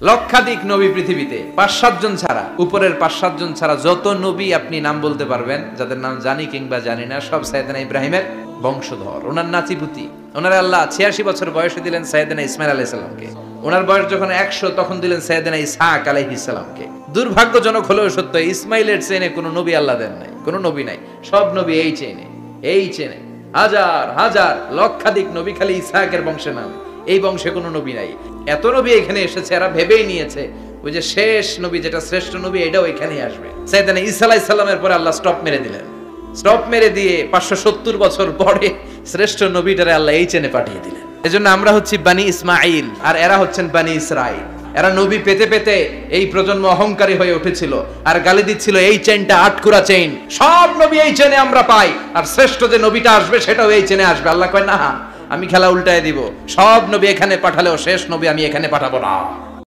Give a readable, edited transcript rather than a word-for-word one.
লক্ষাধিক নবী পৃথিবীতে ৫-৭ জন ছাড়া, উপরের ৫-৭ জন ছাড়া যত নবী আপনি নাম বলতে পারবেন, যাদের নাম জানি কিংবা জানি না, সব সাইয়েদনা ইব্রাহিমের বংশধর। ওনার নাতিপুতি, ওনার আল্লাহ ৮৬ বছর বয়সে দিলেন সাইয়েদনা ইসমাইল আলাইহিস সালামকে। ওনার বয়স যখন ১০০ তখন দিলেন সাইয়েদনা ইসহাক আলাইহিস সালামকে। দুর্ভাগ্যজনক হলেও সত্য, ইসমাইলের চেনে কোনো নবী আল্লাহ দেন নাই, কোনো নবী নাই। সব নবী এই চেনে হাজার হাজার লক্ষাধিক নবী খালি ইসহাকের বংশে নাম, এই বংশে কোনো নবী নাই। এত নবী এখানে এসেছে, এরা ভেবেই নিয়েছে ওই যে শেষ নবী, যেটা শ্রেষ্ঠ নবী, এটাও এখানেই আসবে। সাইয়েদনা ঈসা আলাইহিস সালামের পরে আল্লাহ স্টপ মেরে দিলেন। স্টপ মেরে দিয়ে ৫৭০ বছর পরে শ্রেষ্ঠ নবীটারে আল্লাহ এই চেনে পাঠিয়ে দিলেন। এজন্য আমরা হচ্ছি বানি ইসমাইল, আর এরা হচ্ছেন বানি ইসরাইল। এরা নবী পেতে পেতে এই প্রজন্ম অহংকারী হয়ে উঠেছিল আর গালি দিচ্ছিল এই চেনটা আটকুরা চেইন, সব নবী এই চেনে আমরা পাই, আর শ্রেষ্ঠ যে নবীটা আসবে সেটাও এই চেনে আসবে। আল্লাহ কয় না, আমি খেলা উল্টায় দিব, সব নবী এখানে পাঠালেও শেষ নবী আমি এখানে পাঠাবো না।